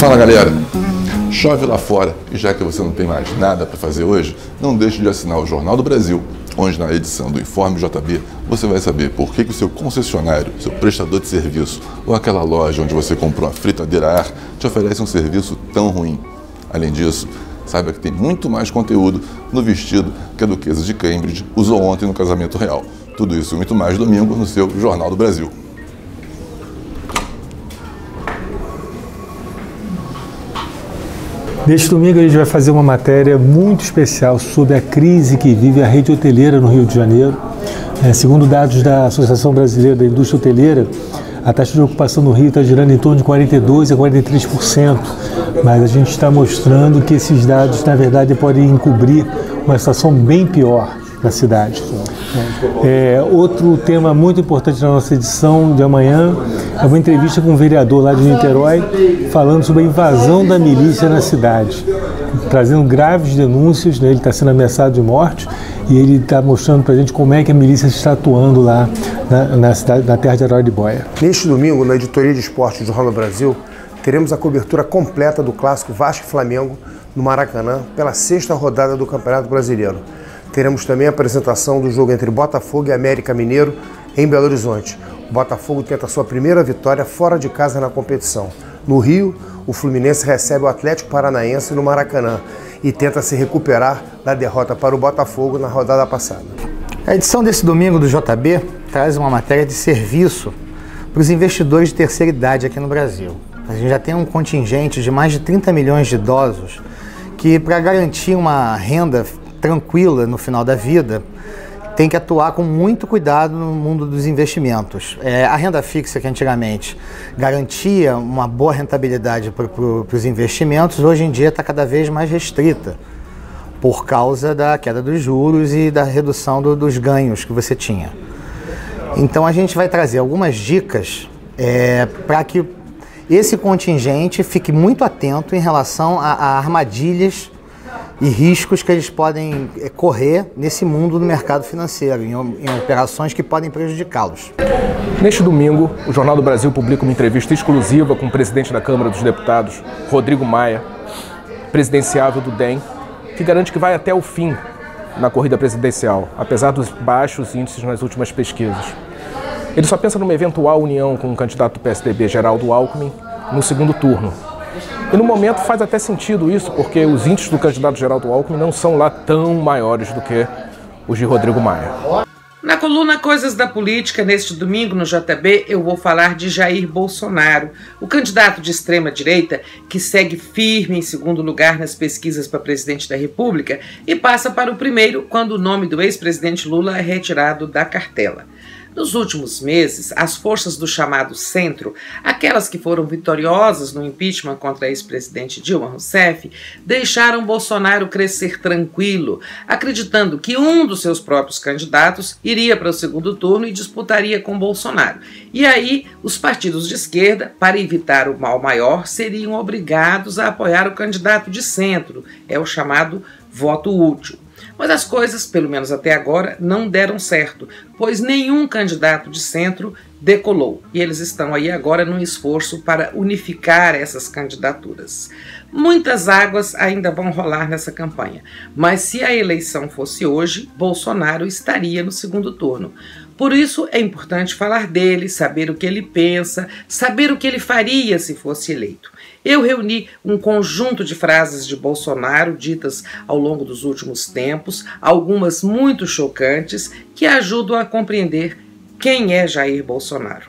Fala galera, chove lá fora e já que você não tem mais nada para fazer hoje, não deixe de assinar o Jornal do Brasil, onde na edição do Informe JB você vai saber por que o seu concessionário, seu prestador de serviço ou aquela loja onde você comprou uma fritadeira a ar te oferece um serviço tão ruim. Além disso, saiba que tem muito mais conteúdo no vestido que a Duquesa de Cambridge usou ontem no casamento real. Tudo isso e muito mais domingo no seu Jornal do Brasil. Neste domingo a gente vai fazer uma matéria muito especial sobre a crise que vive a rede hoteleira no Rio de Janeiro. Segundo dados da Associação Brasileira da Indústria Hoteleira, a taxa de ocupação no Rio está girando em torno de 42% a 43%, mas a gente está mostrando que esses dados, na verdade, podem encobrir uma situação bem pior na cidade. Outro tema muito importante na nossa edição de amanhã é uma entrevista com um vereador lá de Niterói falando sobre a invasão da milícia na cidade, trazendo graves denúncias, né? Ele está sendo ameaçado de morte e ele está mostrando para a gente como é que a milícia está atuando lá na cidade, na terra de Araribóia. Neste domingo, na editoria de esporte do Jornal do Brasil, teremos a cobertura completa do clássico Vasco e Flamengo no Maracanã pela 6ª rodada do Campeonato Brasileiro. Teremos também a apresentação do jogo entre Botafogo e América Mineiro em Belo Horizonte. O Botafogo tenta sua primeira vitória fora de casa na competição. No Rio, o Fluminense recebe o Atlético Paranaense no Maracanã e tenta se recuperar da derrota para o Botafogo na rodada passada. A edição desse domingo do JB traz uma matéria de serviço para os investidores de terceira idade aqui no Brasil. A gente já tem um contingente de mais de 30 milhões de idosos que, para garantir uma renda tranquila no final da vida, tem que atuar com muito cuidado no mundo dos investimentos. A renda fixa, que antigamente garantia uma boa rentabilidade para os investimentos, hoje em dia está cada vez mais restrita por causa da queda dos juros e da redução dos ganhos que você tinha. Então a gente vai trazer algumas dicas para que esse contingente fique muito atento em relação a armadilhas e riscos que eles podem correr nesse mundo do mercado financeiro, em operações que podem prejudicá-los. Neste domingo, o Jornal do Brasil publica uma entrevista exclusiva com o presidente da Câmara dos Deputados, Rodrigo Maia, presidenciável do DEM, que garante que vai até o fim na corrida presidencial, apesar dos baixos índices nas últimas pesquisas. Ele só pensa numa eventual união com o candidato do PSDB, Geraldo Alckmin, no segundo turno. E no momento faz até sentido isso, porque os índices do candidato Geraldo Alckmin não são lá tão maiores do que os de Rodrigo Maia. Na coluna Coisas da Política, neste domingo no JB, eu vou falar de Jair Bolsonaro, o candidato de extrema-direita que segue firme em segundo lugar nas pesquisas para presidente da República e passa para o primeiro quando o nome do ex-presidente Lula é retirado da cartela. Nos últimos meses, as forças do chamado centro, aquelas que foram vitoriosas no impeachment contra a ex-presidente Dilma Rousseff, deixaram Bolsonaro crescer tranquilo, acreditando que um dos seus próprios candidatos iria para o segundo turno e disputaria com Bolsonaro. E aí, os partidos de esquerda, para evitar o mal maior, seriam obrigados a apoiar o candidato de centro, é o chamado voto útil. Mas as coisas, pelo menos até agora, não deram certo, pois nenhum candidato de centro decolou. E eles estão aí agora num esforço para unificar essas candidaturas. Muitas águas ainda vão rolar nessa campanha, mas se a eleição fosse hoje, Bolsonaro estaria no segundo turno. Por isso é importante falar dele, saber o que ele pensa, saber o que ele faria se fosse eleito. Eu reuni um conjunto de frases de Bolsonaro ditas ao longo dos últimos tempos, algumas muito chocantes, que ajudam a compreender quem é Jair Bolsonaro.